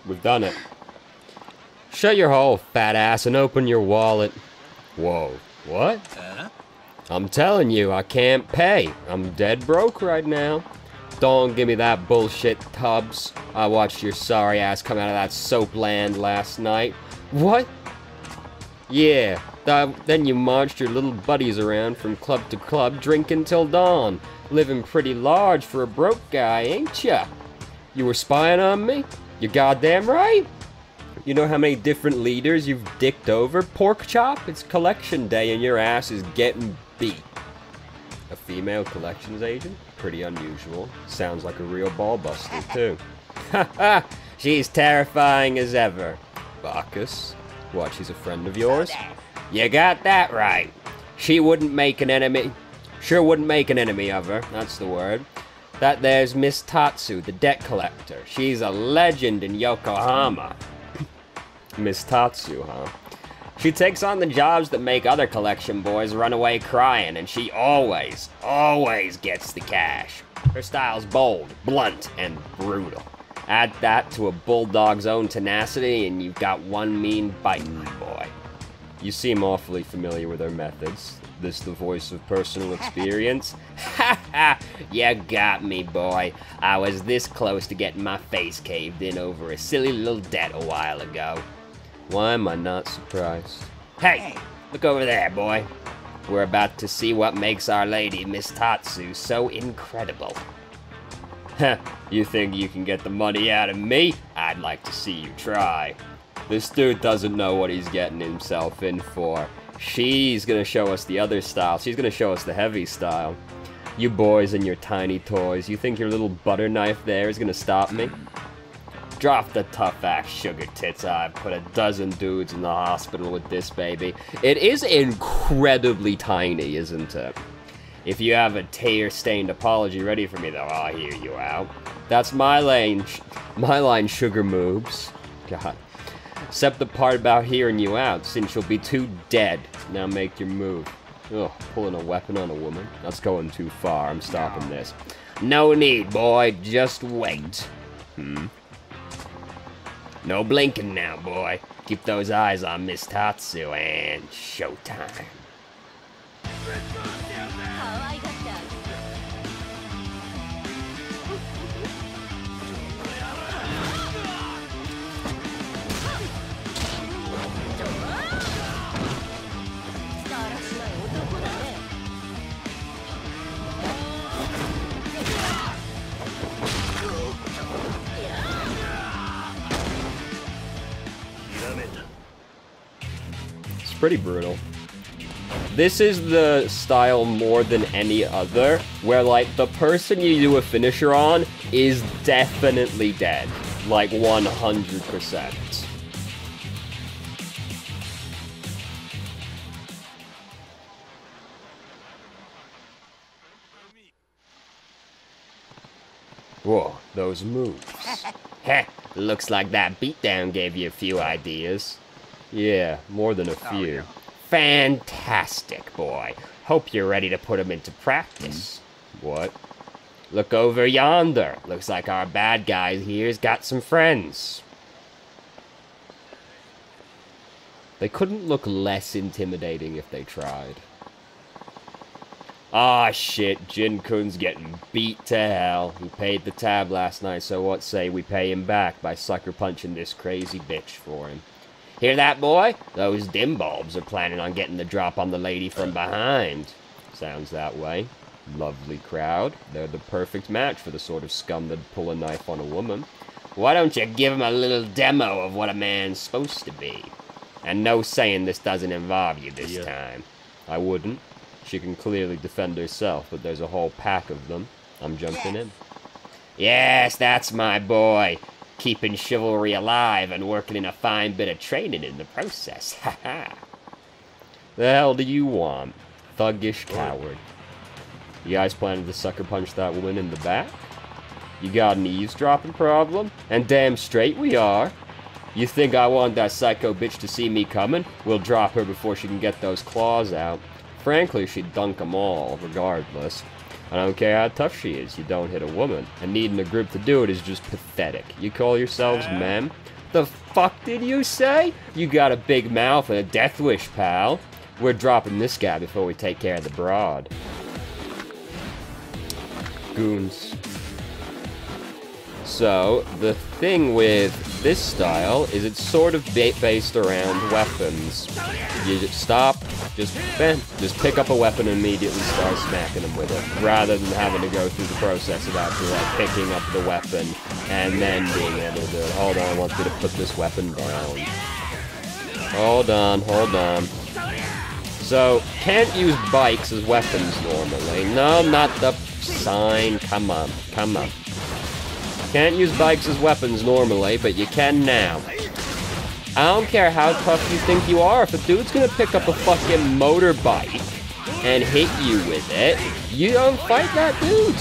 We've done it. Shut your hole, fat ass, and open your wallet. Whoa, what? I'm telling you, I can't pay. I'm dead broke right now. Don't give me that bullshit, Tubbs. I watched your sorry ass come out of that soap land last night. What? Yeah, then you marched your little buddies around from club to club, drinking till dawn. Living pretty large for a broke guy, ain't ya? You were spying on me? You goddamn right. You know how many different leaders you've dicked over? Pork chop? It's collection day and your ass is getting beat. A female collections agent? Pretty unusual. Sounds like a real ball buster, too. Haha! She's terrifying as ever. Bacchus? What, she's a friend of yours? You got that right. She wouldn't make an enemy. Sure wouldn't make an enemy of her, that's the word. That there's Miss Tatsu, the debt collector. She's a legend in Yokohama. Miss Tatsu, huh? She takes on the jobs that make other collection boys run away crying, and she always gets the cash. Her style's bold, blunt, and brutal. Add that to a bulldog's own tenacity, and you've got one mean biting boy. You seem awfully familiar with her methods. This the voice of personal experience? Ha ha! You got me, boy. I was this close to getting my face caved in over a silly little debt a while ago. Why am I not surprised? Hey! Look over there, boy. We're about to see what makes Our Lady, Miss Tatsu, so incredible. Heh, you think you can get the money out of me? I'd like to see you try. This dude doesn't know what he's getting himself in for. She's gonna show us the other style. She's gonna show us the heavy style. You boys and your tiny toys, you think your little butter knife there is gonna stop me? Drop the tough-ass sugar tits. I've put a dozen dudes in the hospital with this baby. It is incredibly tiny, isn't it? If you have a tear-stained apology ready for me, though, I'll hear you out. That's my lane. My line, sugar moves. God. Except the part about hearing you out, since you'll be too dead. Now make your move. Ugh, pulling a weapon on a woman? That's going too far. I'm stopping this. No need, boy. Just wait. No blinking now, boy. Keep those eyes on Miss Tatsu and showtime. Pretty brutal. This is the style more than any other, where like the person you do a finisher on is definitely dead, like 100%. Whoa, those moves. Heh, looks like that beatdown gave you a few ideas. Yeah, more than a few. Yeah. Fantastic, boy. Hope you're ready to put them into practice. What? Look over yonder. Looks like our bad guy here's got some friends. They couldn't look less intimidating if they tried. Ah, shit. Jin-kun's getting beat to hell. He paid the tab last night, so what say we pay him back by sucker punching this crazy bitch for him. Hear that, boy? Those dim bulbs are planning on getting the drop on the lady from behind. Sounds that way. Lovely crowd. They're the perfect match for the sort of scum that'd pull a knife on a woman. Why don't you give him a little demo of what a man's supposed to be? And no saying this doesn't involve you this time. I wouldn't. She can clearly defend herself, but there's a whole pack of them. I'm jumping in. Yes, that's my boy. Keeping chivalry alive and working in a fine bit of training in the process. Ha ha. The hell do you want? Thuggish coward. You guys planning to sucker punch that woman in the back? You got an eavesdropping problem? And damn straight we are. You think I want that psycho bitch to see me coming? We'll drop her before she can get those claws out. Frankly, she'd dunk them all, regardless. I don't care how tough she is, you don't hit a woman. And needing a group to do it is just pathetic. You call yourselves men? The fuck did you say? You got a big mouth and a death wish, pal. We're dropping this guy before we take care of the broad. Goons. So, the thing with this style is it's sort of based around weapons. You just stop, just pick up a weapon and immediately start smacking them with it, rather than having to go through the process of actually like picking up the weapon and then being able to do it. Hold on, I want you to put this weapon down. Hold on. So, can't use bikes as weapons normally. No, not the sign. Come on. Can't use bikes as weapons normally, but you can now. I don't care how tough you think you are. If a dude's gonna pick up a fucking motorbike and hit you with it, you don't fight that dude.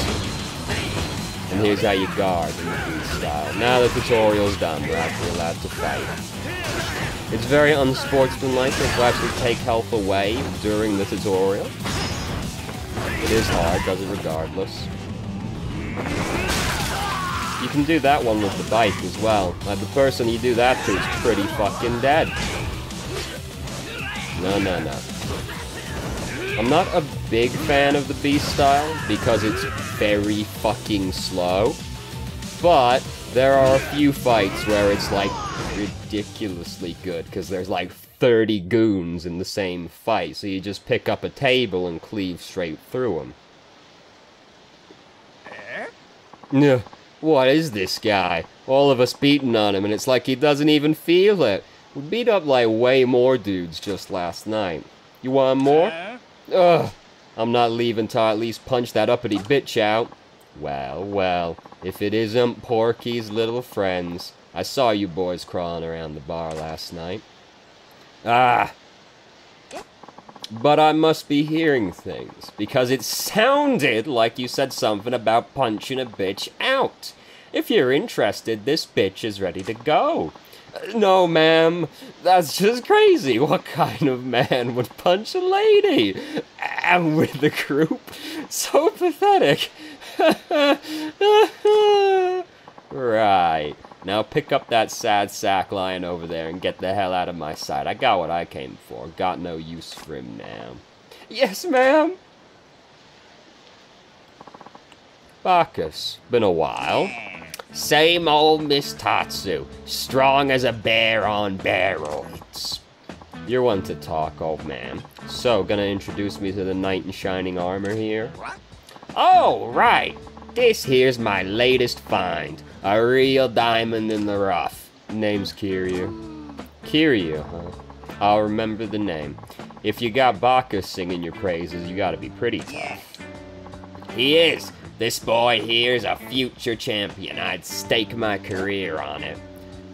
And here's how you guard in the beast style. Now the tutorial's done, we're actually allowed to fight. It's very unsportsmanlike if you actually take health away during the tutorial. It is hard, does it regardless. You can do that one with the bike as well. Like, the person you do that to is pretty fucking dead. No. I'm not a big fan of the beast style because it's very fucking slow. But there are a few fights where it's like ridiculously good because there's like 30 goons in the same fight. So you just pick up a table and cleave straight through them. Yeah. What is this guy? All of us beating on him, and it's like he doesn't even feel it. We beat up like way more dudes just last night. You want more? Ugh. I'm not leaving till I at least punch that uppity bitch out. Well, if it isn't Porky's little friends. I saw you boys crawling around the bar last night. But I must be hearing things, because it sounded like you said something about punching a bitch out. If you're interested, this bitch is ready to go. No, ma'am, that's just crazy. What kind of man would punch a lady? And with the group? So pathetic. Right. Now pick up that sad sack lying over there and get the hell out of my sight. I got what I came for. Got no use for him now. Yes, ma'am. Bacchus. Been a while. Same old Miss Tatsu. Strong as a bear on barrels. You're one to talk, old man. So, gonna introduce me to the knight in shining armor here? Oh, right. This here's my latest find. A real diamond in the rough. Name's Kiryu. Kiryu, huh? I'll remember the name. If you got Bacchus singing your praises, you gotta be pretty tough. He is. This boy here's a future champion. I'd stake my career on it.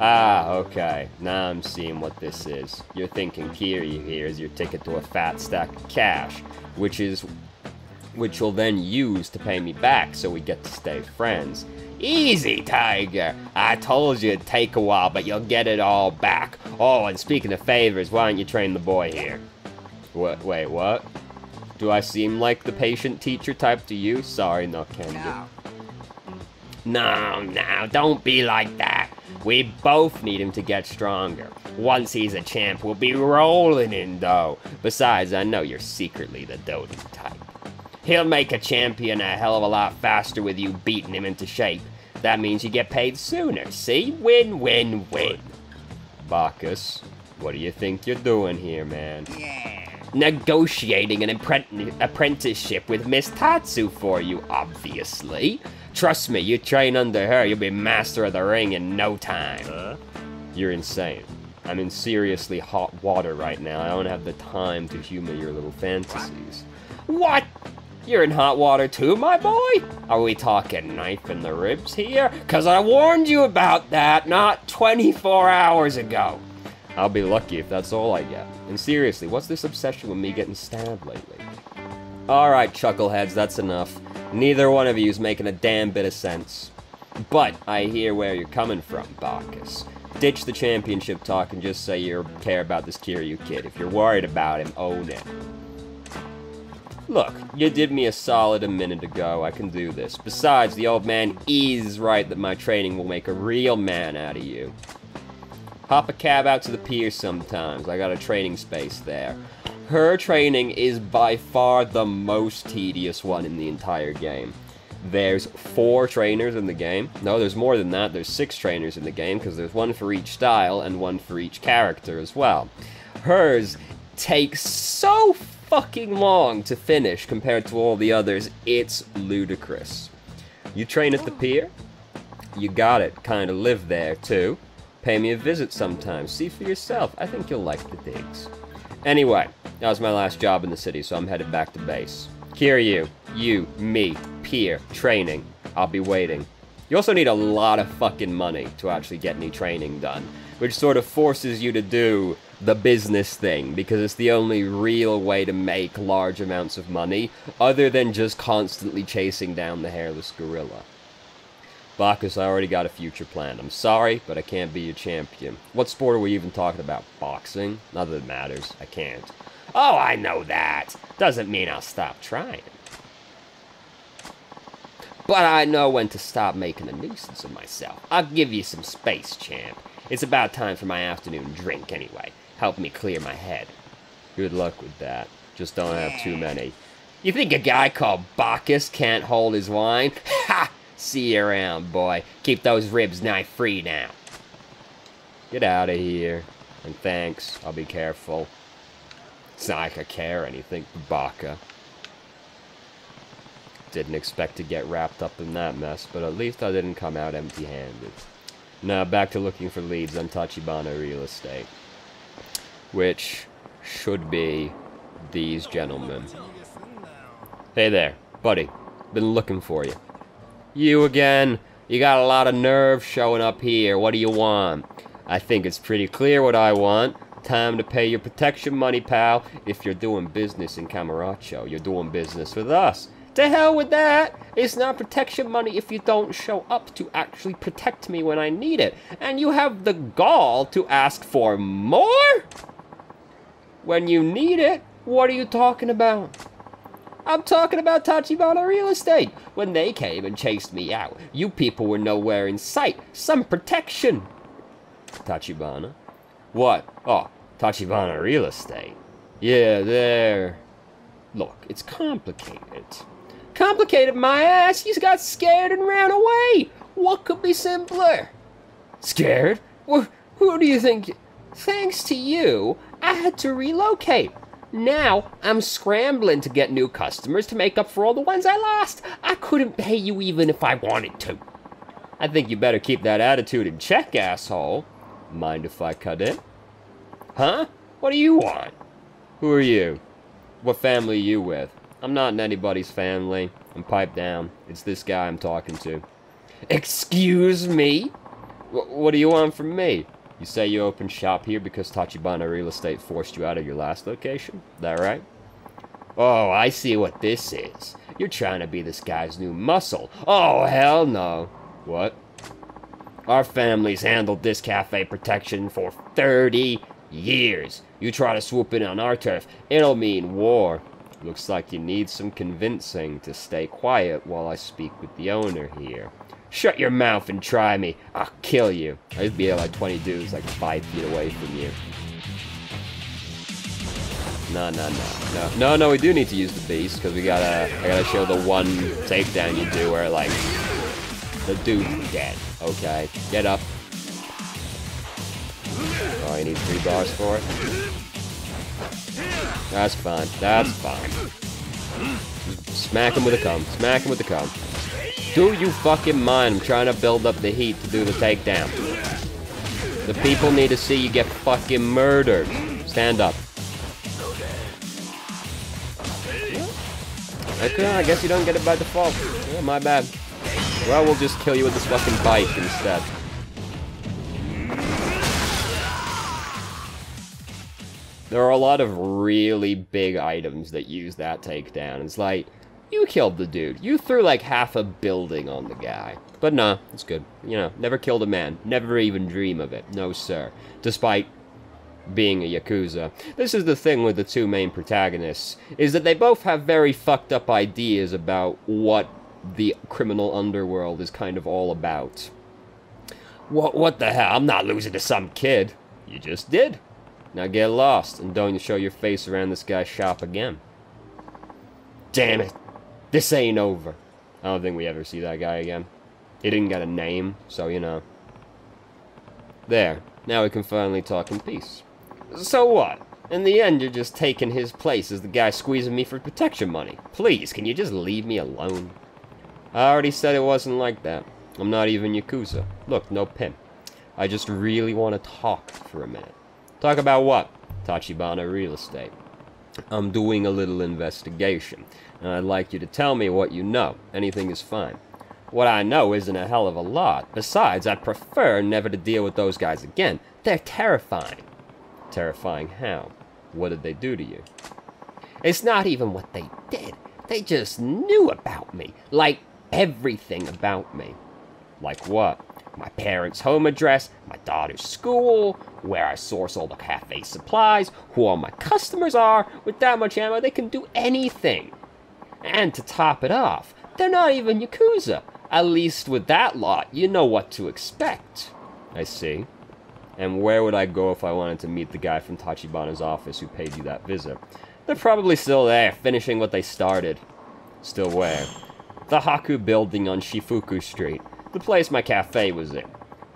Ah, okay. Now I'm seeing what this is. You're thinking Kiryu here is your ticket to a fat stack of cash, which you'll then use to pay me back so we get to stay friends. Easy, Tiger. I told you it'd take a while, but you'll get it all back. Oh, and speaking of favors, why don't you train the boy here? Wait, what? Do I seem like the patient teacher type to you? Sorry, no can do. No, don't be like that. We both need him to get stronger. Once he's a champ, we'll be rolling in dough. Besides, I know you're secretly the doting type. He'll make a champion a hell of a lot faster with you beating him into shape. That means you get paid sooner, see? Win, win, win. Bacchus, what do you think you're doing here, man? Negotiating an apprenticeship with Miss Tatsu for you, obviously. Trust me, you train under her, you'll be master of the ring in no time. You're insane. I'm in seriously hot water right now. I don't have the time to humor your little fantasies. What? You're in hot water too, my boy? Are we talking knife in the ribs here? 'Cause I warned you about that not 24 hours ago. I'll be lucky if that's all I get. And seriously, what's this obsession with me getting stabbed lately? Alright, chuckleheads, that's enough. Neither one of you's making a damn bit of sense. But I hear where you're coming from, Bacchus. Ditch the championship talk and just say you care about this Kiryu kid. If you're worried about him, own it. Look, you did me a solid a minute ago. I can do this. Besides, the old man is right that my training will make a real man out of you. Hop a cab out to the pier sometimes. I got a training space there. Her training is by far the most tedious one in the entire game. There's 4 trainers in the game. No, there's more than that. There's 6 trainers in the game, because there's 1 for each style and 1 for each character as well. Hers takes so fucking long to finish compared to all the others. It's ludicrous. You train at the pier? You got it. Kinda live there, too. Pay me a visit sometime. See for yourself. I think you'll like the digs. Anyway, that was my last job in the city, so I'm headed back to base. Kiryu, you, me, pier, training. I'll be waiting. You also need a lot of fucking money to actually get any training done, which sort of forces you to do the business thing, because it's the only real way to make large amounts of money, other than just constantly chasing down the hairless gorilla. Bacchus, I already got a future planned. I'm sorry, but I can't be your champion. What sport are we even talking about? Boxing? Not that it matters. I can't. Oh, I know that. Doesn't mean I'll stop trying. But I know when to stop making a nuisance of myself. I'll give you some space, champ. It's about time for my afternoon drink anyway. Help me clear my head. Good luck with that. Just don't have too many. You think a guy called Bacchus can't hold his wine? Ha! See you around, boy. Keep those ribs knife-free now. Get out of here. And thanks. I'll be careful. It's not like I care anything, Baka. Didn't expect to get wrapped up in that mess, but at least I didn't come out empty-handed. Now back to looking for leads on Tachibana Real Estate. Which should be these gentlemen. Hey there, buddy. Been looking for you. You again? You got a lot of nerve showing up here. What do you want? I think it's pretty clear what I want. Time to pay your protection money, pal. If you're doing business in Kamurocho, you're doing business with us. To hell with that! It's not protection money if you don't show up to actually protect me when I need it. And you have the gall to ask for more? When you need it? What are you talking about? I'm talking about Tachibana Real Estate. When they came and chased me out, you people were nowhere in sight. Some protection. Tachibana? What? Oh, Tachibana Real Estate. Yeah, there. Look, it's complicated. Complicated, my ass! You got scared and ran away! What could be simpler? Scared? Well, who do you think? Thanks to you, I had to relocate. Now, I'm scrambling to get new customers to make up for all the ones I lost. I couldn't pay you even if I wanted to. I think you better keep that attitude in check, asshole. Mind if I cut in? Huh? What do you want? Who are you? What family are you with? I'm not in anybody's family. I'm piped down. It's this guy I'm talking to. Excuse me? What do you want from me? You say you opened shop here because Tachibana Real Estate forced you out of your last location? That right? Oh, I see what this is. You're trying to be this guy's new muscle. Oh, hell no. What? Our family's handled this cafe protection for 30 years. You try to swoop in on our turf, it'll mean war. Looks like you need some convincing to stay quiet while I speak with the owner here. Shut your mouth and try me. I'll kill you. I'd be like 20 dudes like 5 feet away from you. No, we do need to use the beast, because I gotta show the one takedown you do where, like, the dude's dead. Okay, get up. Oh, you need 3 bars for it? That's fine, that's fine. Just smack him with a cum, smack him with the cum. Do you fucking mind? I'm trying to build up the heat to do the takedown. The people need to see you get fucking murdered. Stand up. Okay, I guess you don't get it by default. Yeah, my bad. Well, we'll just kill you with this fucking bike instead. There are a lot of really big items that use that takedown. It's like, you killed the dude. You threw like half a building on the guy. But nah, it's good. You know, never killed a man. Never even dream of it. No, sir. Despite being a Yakuza. This is the thing with the 2 main protagonists, is that they both have very fucked up ideas about what the criminal underworld is kind of all about. What the hell? I'm not losing to some kid. You just did. Now get lost and don't show your face around this guy's shop again. Damn it. This ain't over. I don't think we ever see that guy again. He didn't get a name, so you know. There. Now we can finally talk in peace. So what? In the end, you're just taking his place as the guy squeezing me for protection money. Please, can you just leave me alone? I already said it wasn't like that. I'm not even Yakuza. Look, no pimp. I just really want to talk for a minute. Talk about what? Tachibana Real Estate. I'm doing a little investigation, and I'd like you to tell me what you know. Anything is fine. What I know isn't a hell of a lot. Besides, I'd prefer never to deal with those guys again. They're terrifying. Terrifying how? What did they do to you? It's not even what they did. They just knew about me. Like, everything about me. Like what? My parents' home address, my daughter's school, where I source all the cafe supplies, who all my customers are. With that much ammo, they can do anything. And to top it off, they're not even Yakuza. At least with that lot, you know what to expect. I see. And where would I go if I wanted to meet the guy from Tachibana's office who paid you that visit? They're probably still there, finishing what they started. Still where? The Haku building on Shifuku Street. The place my cafe was in.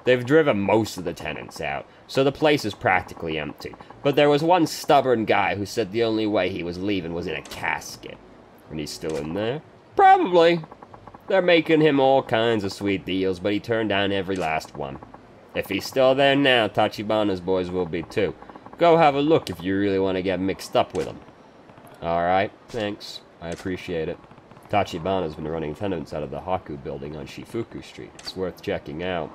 They've driven most of the tenants out, so the place is practically empty. But there was one stubborn guy who said the only way he was leaving was in a casket. And he's still in there? Probably. They're making him all kinds of sweet deals, but he turned down every last one. If he's still there now, Tachibana's boys will be too. Go have a look if you really want to get mixed up with them. Alright, thanks. I appreciate it. Tachibana's been running tenants out of the Haku building on Shifuku Street. It's worth checking out.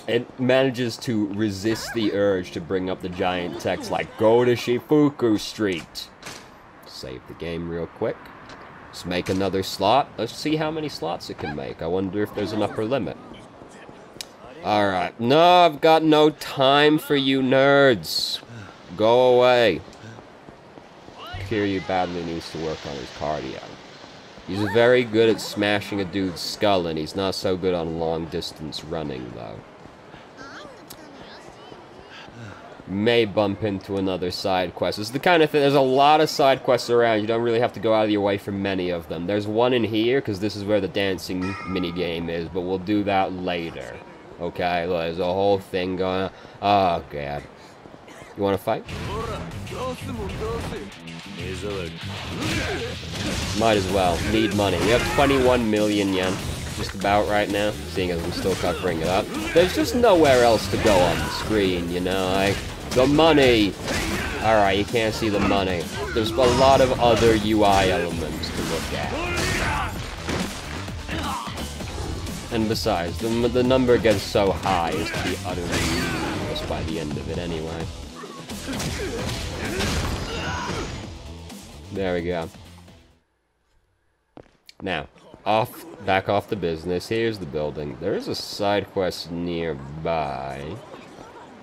It manages to resist the urge to bring up the giant text like, go to Shifuku Street. Save the game real quick. Let's make another slot. Let's see how many slots it can make. I wonder if there's an upper limit. Alright. No, I've got no time for you nerds. Go away. Kiryu badly needs to work on his cardio. He's very good at smashing a dude's skull, and he's not so good on long-distance running, though. May bump into another side quest. It's the kind of thing, there's a lot of side quests around. You don't really have to go out of your way for many of them. There's one in here, because this is where the dancing minigame is, but we'll do that later. Okay, there's a whole thing going on. Oh, God. You want to fight? Might as well. Need money. We have 21 million yen. Just about right now, seeing as I'm still covering it up. There's just nowhere else to go on the screen, you know? Like, the money! Alright, you can't see the money. There's a lot of other UI elements to look at. And besides, the number gets so high as to be utterly meaningless by the end of it anyway. There we go. Now, back off the business. Here's the building. There's a side quest nearby.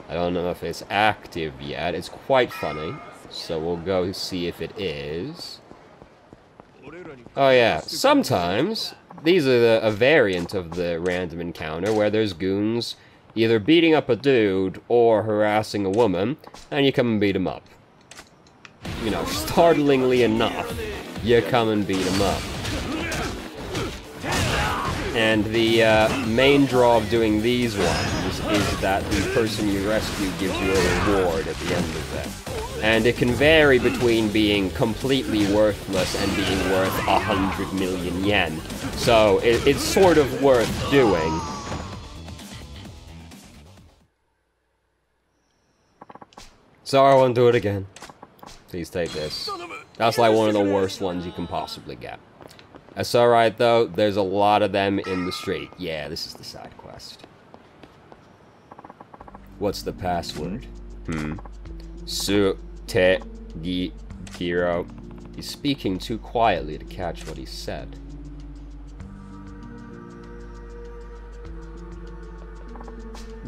I don't know if it's active yet. It's quite funny. So we'll go see if it is. Oh yeah, sometimes these are a variant of the random encounter where there's goons either beating up a dude or harassing a woman, and you come and beat them up. You know, startlingly enough, you come and beat them up. And the main draw of doing these ones is that the person you rescue gives you a reward at the end of it. And it can vary between being completely worthless and being worth 100 million yen. So it's sort of worth doing. So I won't do it again. Please take this. That's like one of the worst ones you can possibly get. That's alright though, there's a lot of them in the street. Yeah, this is the side quest. What's the password? Su-te-gi-giro. He's speaking too quietly to catch what he said.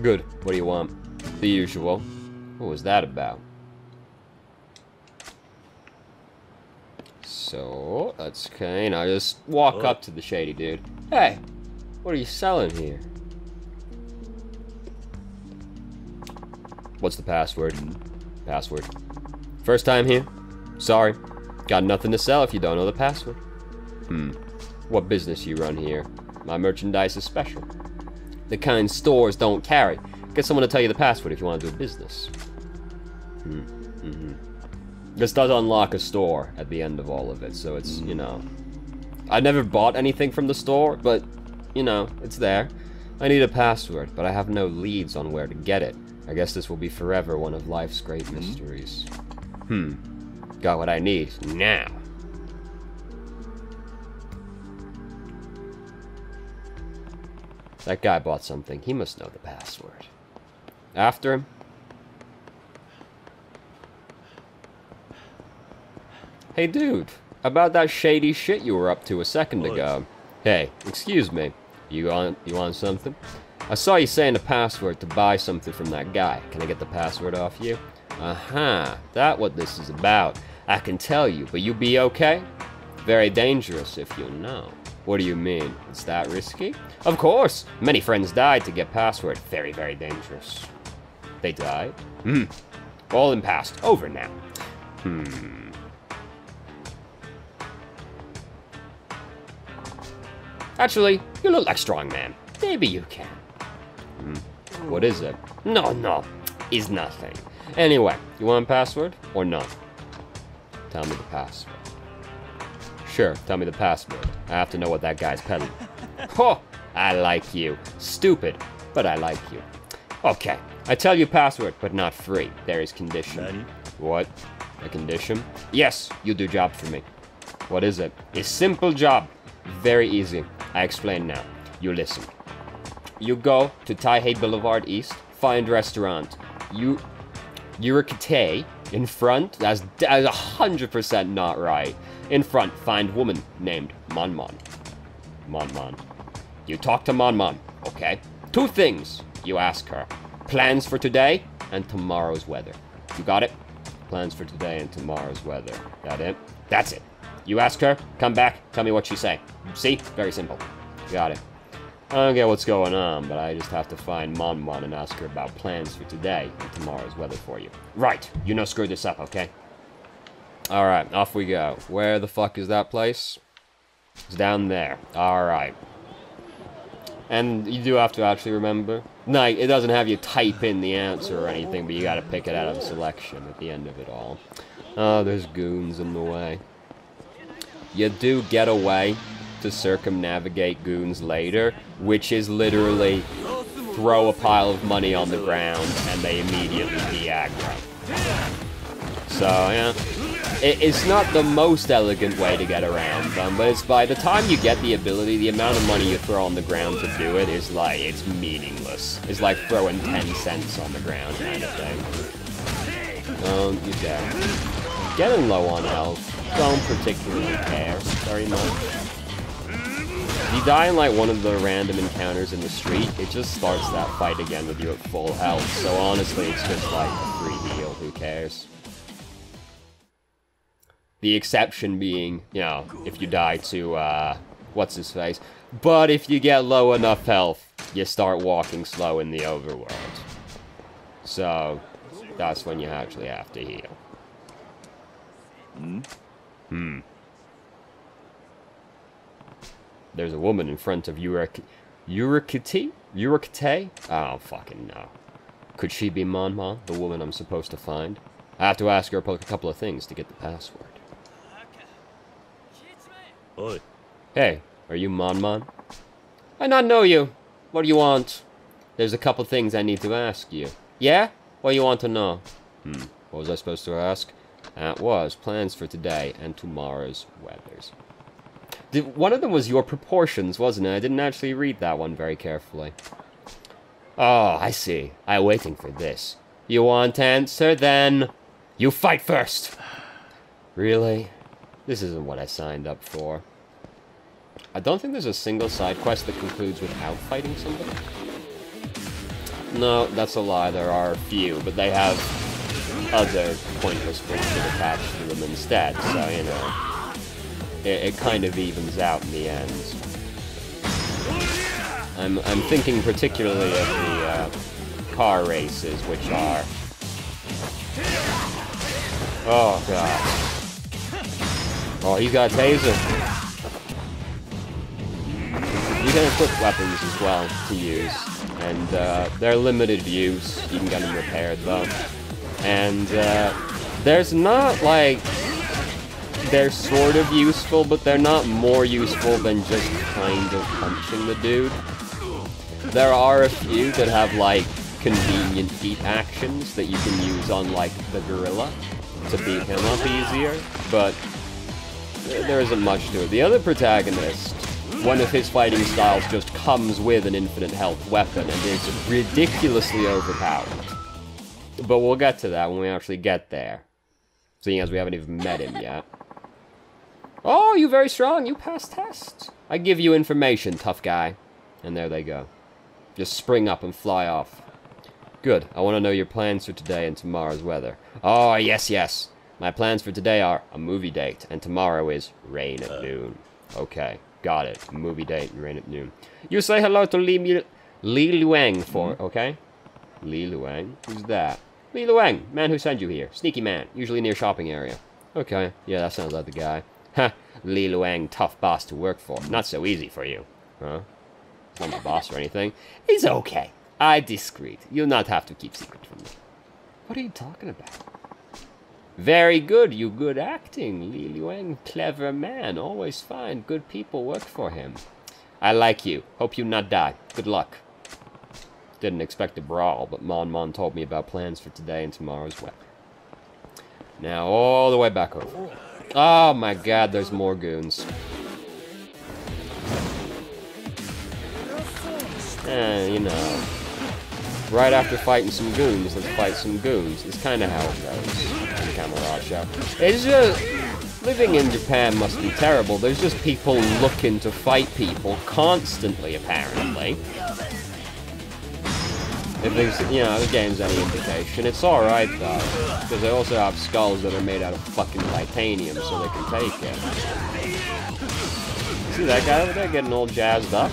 Good, what do you want? The usual. What was that about? So, that's okay. Now just walk up to the shady dude. Hey, what are you selling here? What's the password? Password. First time here? Sorry. Got nothing to sell if you don't know the password. What business you run here? My merchandise is special. The kind stores don't carry. Get someone to tell you the password if you want to do a business. This does unlock a store at the end of all of it, so it's, you know... I never bought anything from the store, but, you know, it's there. I need a password, but I have no leads on where to get it. I guess this will be forever one of life's great mysteries. Got what I need now. That guy bought something. He must know the password. After him. Hey, dude. About that shady shit you were up to a second ago. Hey, excuse me. You want something? I saw you saying the password to buy something from that guy. Can I get the password off you? That what this is about. I can tell you, but you be okay? Very dangerous if you know. What do you mean? Is that risky? Of course! Many friends died to get password. Very, very dangerous. They died? All in past. Over now. Actually, you look like strong man. Maybe you can. What is it? No. It's nothing. Anyway, you want a password or not? Tell me the password. Sure, tell me the password. I have to know what that guy's peddling. Oh, I like you. Stupid, but I like you. Okay, I tell you password, but not free. There is condition. What? A condition? Yes, you do job for me. What is it? A simple job. Very easy. I explain now. You listen. You go to Taihei Boulevard East, find restaurant. Yurikite in front. That's 100% not right. In front, find woman named Monmon. Monmon. You talk to Monmon, okay? 2 things you ask her. Plans for today and tomorrow's weather. You got it? Plans for today and tomorrow's weather. That it? That's it. You ask her, come back, tell me what she say. See? Very simple. Got it. I don't get what's going on, but I just have to find Monmon and ask her about plans for today and tomorrow's weather for you. Right. You no screw this up, okay? Alright, off we go. Where the fuck is that place? It's down there. Alright. And you do have to actually remember. No, it doesn't have you type in the answer or anything, but you gotta pick it out of the selection at the end of it all. Oh, there's goons in the way. You do get a way to circumnavigate goons later, which is literally throw a pile of money on the ground and they immediately de-aggro. So, yeah. It's not the most elegant way to get around them, but it's by the time you get the ability, the amount of money you throw on the ground to do it is like, it's meaningless. It's like throwing 10 cents on the ground kind of thing. Don't you dare. Getting low on health. Don't particularly care very much. If you die in like one of the random encounters in the street, it just starts that fight again with you at full health. So honestly, it's just like a free heal. Who cares? The exception being, you know, if you die to, what's his face? But if you get low enough health, you start walking slow in the overworld. So, that's when you actually have to heal. There's a woman in front of Yurikite? Yurikite? I don't fucking know. Could she be Monmon, the woman I'm supposed to find? I have to ask her a couple of things to get the password. Oi. Hey, are you Monmon? I not know you. What do you want? There's a couple things I need to ask you. Yeah? What do you want to know? What was I supposed to ask? That was plans for today and tomorrow's weathers. One of them was your proportions, wasn't it? I didn't actually read that one very carefully. Oh, I see. I'm waiting for this. You want to answer, then you fight first. Really? This isn't what I signed up for. I don't think there's a single side quest that concludes without fighting somebody. No, that's a lie. There are a few, but they have other pointless bullshit attached to them instead, so, you know, it kind of evens out in the end. I'm thinking particularly of the car races, which are Oh, God. Oh, he's got a taser. You can equip weapons as well to use. And they're limited use. You can get them repaired, though. And there's not, like... They're sort of useful, but they're not more useful than just kind of punching the dude. There are a few that have, like, convenient feat actions that you can use on, like, the gorilla to beat him up easier, but there isn't much to it. The other protagonist, one of his fighting styles just comes with an infinite health weapon and is ridiculously overpowered. But we'll get to that when we actually get there, seeing as we haven't even met him yet. Oh, you're very strong. You passed tests. I give you information, tough guy. And there they go. Just spring up and fly off. Good. I want to know your plans for today and tomorrow's weather. Oh, yes, yes. My plans for today are a movie date, and tomorrow is rain at noon. Okay, got it. Movie date and rain at noon. You say hello to Li Luang for, okay? Li Luang? Who's that? Li Luang, man who sent you here. Sneaky man, usually near shopping area. Okay, yeah, that sounds like the guy. Ha, Li Luang, tough boss to work for. Not so easy for you. Huh? Not my boss or anything. He's okay. I discreet. You'll not have to keep secret from me. What are you talking about? Very good, you good acting. Li Luang, clever man. Always find good people work for him. I like you. Hope you not die. Good luck. Didn't expect a brawl, but Mon told me about plans for today and tomorrow's weather. Now all the way back over. Oh my god, there's more goons. You know. Right after fighting some goons, let's fight some goons. That's kind of how it goes in Kamurocho. It's just... living in Japan must be terrible. There's just people looking to fight people constantly, apparently. If there's, you know, the game's any indication, it's alright though. Because they also have skulls that are made out of fucking titanium, so they can take it. See that guy over there getting all jazzed up?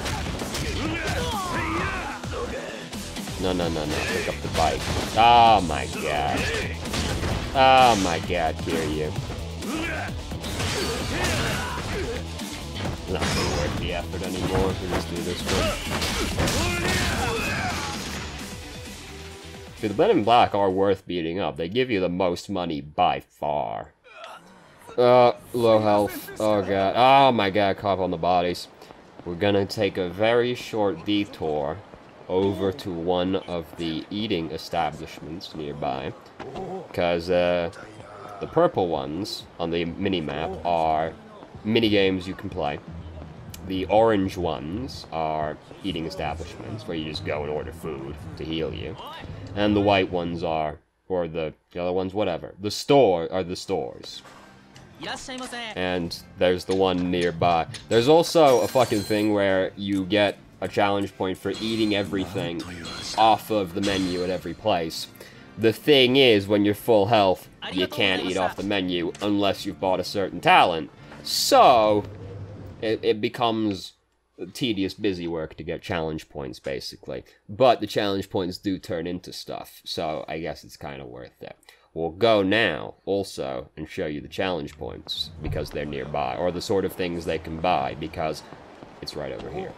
No, no, no, no. Pick up the bike. Oh my god. Oh my god, Kiryu. Not really worth the effort anymore. We'll just do this one. See, the Men in Black are worth beating up. They give you the most money by far. Low health. Oh god. Oh my god, cough on the bodies. We're gonna take a very short detour over to one of the eating establishments nearby. Because, the purple ones on the mini-map are mini-games you can play. The orange ones are eating establishments, where you just go and order food to heal you. And the white ones are, or the other ones, whatever. The store are the stores. And there's the one nearby. There's also a fucking thing where you get a challenge point for eating everything off of the menu at every place. The thing is, when you're full health, you can't eat off the menu unless you've bought a certain talent. So, it becomes tedious, busy work to get challenge points, basically. But the challenge points do turn into stuff, so I guess it's kind of worth it. We'll go now, also, and show you the challenge points, because they're nearby, or the sort of things they can buy, because it's right over here.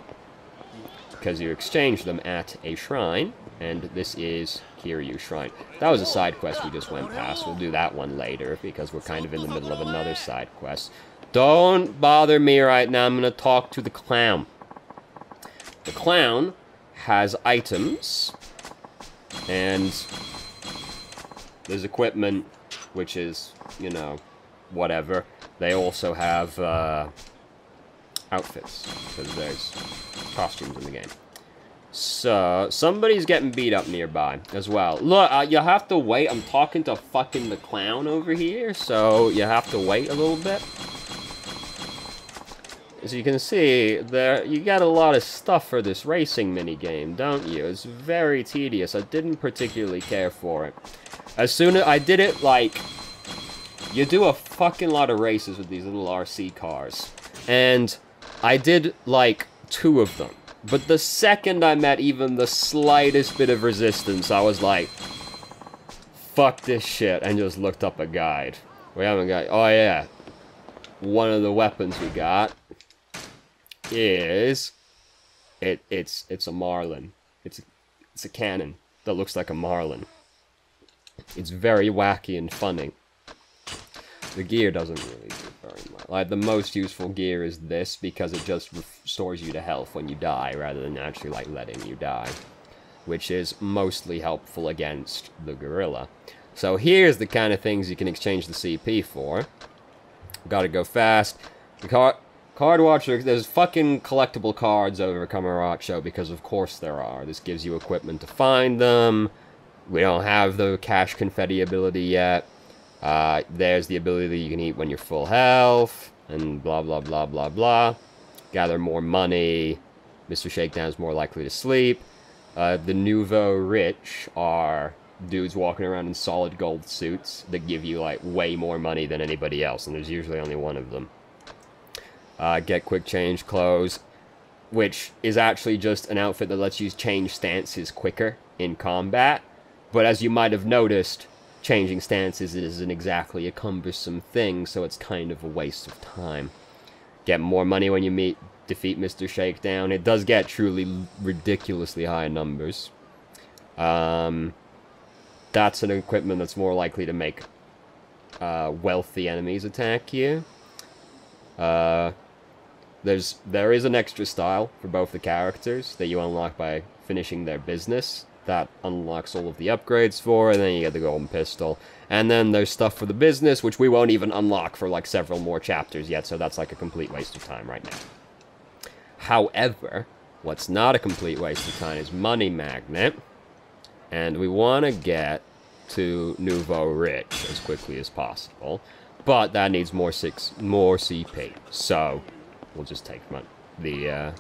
Because you exchange them at a shrine, and this is Kiryu Shrine. That was a side quest we just went past. We'll do that one later, because we're kind of in the middle of another side quest. Don't bother me right now, I'm gonna talk to the clown. The clown has items, and there's equipment, which is, you know, whatever. They also have, outfits, because there's costumes in the game. So, somebody's getting beat up nearby as well. Look, you have to wait. I'm talking to fucking the clown over here, so you have to wait a little bit. As you can see, you got a lot of stuff for this racing minigame, don't you? It's very tedious. I didn't particularly care for it. As soon as I did it, like, you do a fucking lot of races with these little RC cars. And I did, like, 2 of them. But the second I met even the slightest bit of resistance, I was like, fuck this shit, and just looked up a guide. We haven't got... Oh, yeah. One of the weapons we got is... It's a Marlin. It's a cannon that looks like a Marlin. It's very wacky and funny. The gear doesn't really do very much. Like, the most useful gear is this, because it just restores you to health when you die, rather than actually, like, letting you die. Which is mostly helpful against the gorilla. So here's the kind of things you can exchange the CP for. Gotta go fast. The card watcher, there's fucking collectible cards over Kamurocho, because of course there are. This gives you equipment to find them. We don't have the cash confetti ability yet. There's the ability that you can eat when you're full health, and blah blah blah blah blah. Gather more money. Mr. Shakedown's more likely to sleep. The nouveau rich are dudes walking around in solid gold suits that give you, like, way more money than anybody else, and there's usually only one of them. Get quick change clothes, which is actually just an outfit that lets you change stances quicker in combat, but as you might have noticed, changing stances isn't exactly a cumbersome thing, so it's kind of a waste of time. Get more money when you defeat Mr. Shakedown. It does get truly ridiculously high numbers. That's an equipment that's more likely to make wealthy enemies attack you. There is an extra style for both the characters that you unlock by finishing their business. That unlocks all of the upgrades for, and then you get the golden pistol. And then there's stuff for the business, which we won't even unlock for, like, several more chapters yet, so that's, like, a complete waste of time right now. However, what's not a complete waste of time is Money Magnet, and we want to get to Nouveau Rich as quickly as possible, but that needs more CP, so we'll just take the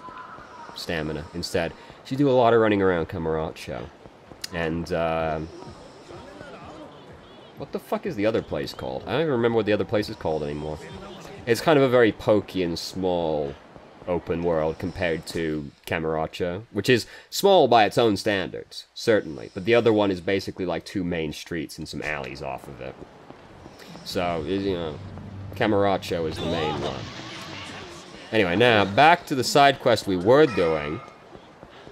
stamina instead. You do a lot of running around Kamurocho. And, what the fuck is the other place called? I don't even remember what the other place is called anymore. It's kind of a very pokey and small open world compared to Kamurocho, which is small by its own standards, certainly. But the other one is basically like 2 main streets and some alleys off of it. So, you know, Kamurocho is the main one. Anyway, now, back to the side quest we were doing.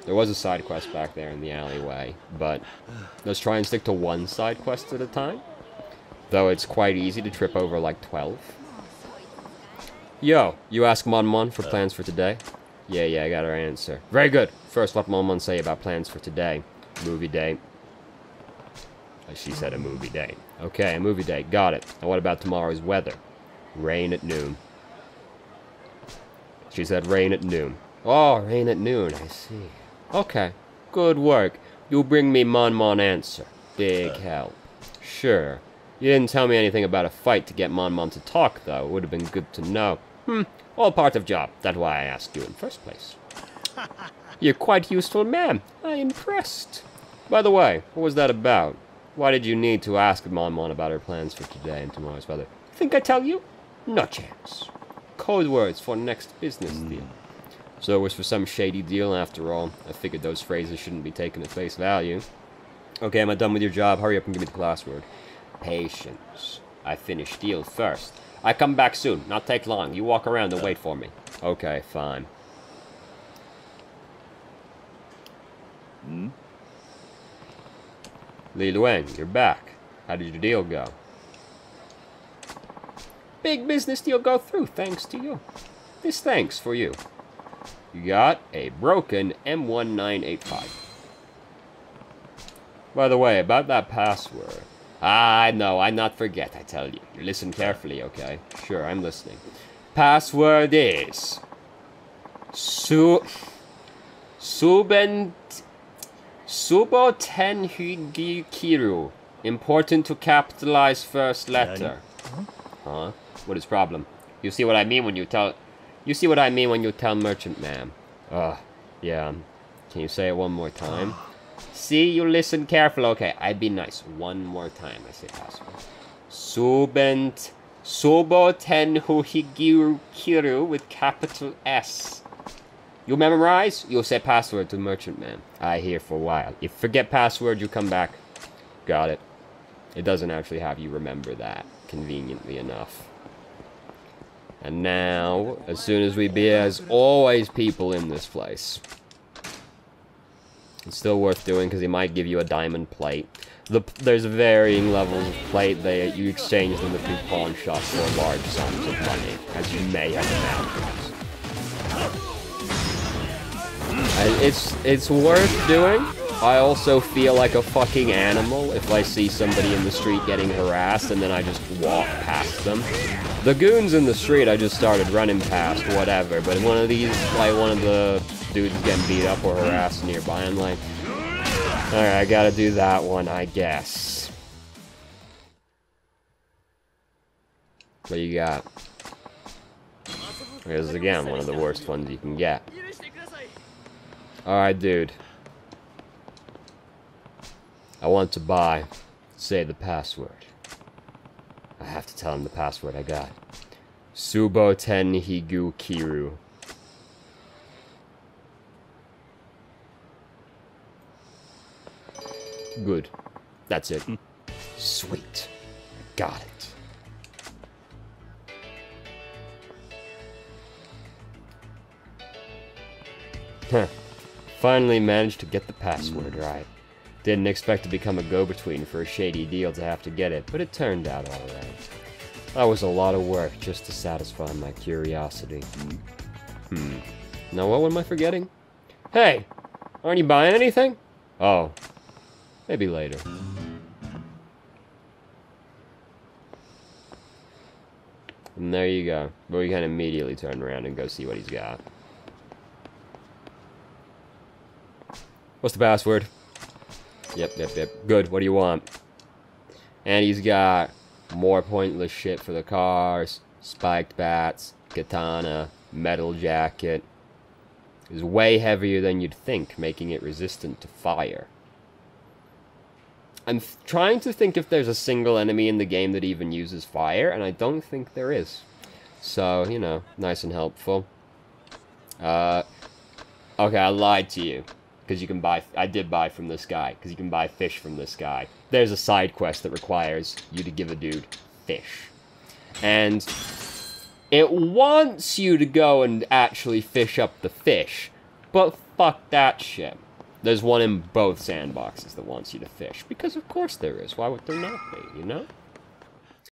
There was a side quest back there in the alleyway, but let's try and stick to one side quest at a time. Though it's quite easy to trip over like 12. Yo, you ask Mon for plans for today? Yeah, I got her answer. Very good. First, what Mon say about plans for today? Movie date. She said a movie date. Okay, a movie date. Got it. And what about tomorrow's weather? Rain at noon. She said rain at noon. Oh, rain at noon. I see. Okay, good work. You'll bring me Mon answer. Big help. Sure. You didn't tell me anything about a fight to get Mon to talk, though. It would have been good to know. All part of job. That's why I asked you in first place. You're quite useful, ma'am. I'm impressed. By the way, what was that about? Why did you need to ask Mon about her plans for today and tomorrow's weather? Think I tell you? No chance. Code words for next business deal. So it was for some shady deal after all. I figured those phrases shouldn't be taken at face value. Okay, am I done with your job? Hurry up and give me the password. Patience. I finish deal first. I come back soon. Not take long. You walk around and wait for me. Okay, fine. Li Luang, you're back. How did your deal go? Big business deal go through, thanks to you. This thanks for you. You got a broken M1985. By the way, about that password. I know, I not forget, I tell you. You listen carefully, okay? Sure, I'm listening. Password is... Subotenhygikiru. Important to capitalize first letter. Huh? What is problem? You see what I mean when you tell... You see what I mean when you tell merchant, ma'am. Yeah. Can you say it one more time? See, you listen careful. Okay, I'd be nice. One more time, I say password. Subotenhygikiru with capital S. You memorize? You'll say password to merchant, ma'am. I hear for a while. If you forget password, you come back. Got it. It doesn't actually have you remember that, conveniently enough. And now, as soon as we be, there's always people in this place. It's still worth doing because he might give you a diamond plate. There's varying levels of plate. You exchange them between pawn shops for large sums of money, as you may have imagined. It's worth doing. I also feel like a fucking animal if I see somebody in the street getting harassed and then I just walk past them. The goons in the street, I just started running past, whatever. But one of these, like one of the dudes getting beat up or harassed nearby, I'm like, alright, I gotta do that one, I guess. What you got? Here's again one of the worst ones you can get. Alright, dude. I want to buy. Say the password. I have to tell him the password I got. Subo ten Higu Kiru. Good. That's it. Sweet. Got it. Huh. Finally managed to get the password right. Didn't expect to become a go-between for a shady deal to have to get it, but it turned out alright. That was a lot of work just to satisfy my curiosity. Now what am I forgetting? Hey! Aren't you buying anything? Oh. Maybe later. And there you go. But we can immediately turn around and go see what he's got. What's the password? Yep. Good, what do you want? And he's got more pointless shit for the cars, spiked bats, katana, metal jacket. It's way heavier than you'd think, making it resistant to fire. I'm trying to think if there's a single enemy in the game that even uses fire, and I don't think there is. So, you know, nice and helpful. Okay, I lied to you. Because you can buy, I did buy from this guy, because you can buy fish from this guy. There's a side quest that requires you to give a dude fish. And it wants you to go and actually fish up the fish, but fuck that shit. There's one in both sandboxes that wants you to fish, because of course there is. Why would there not be, you know?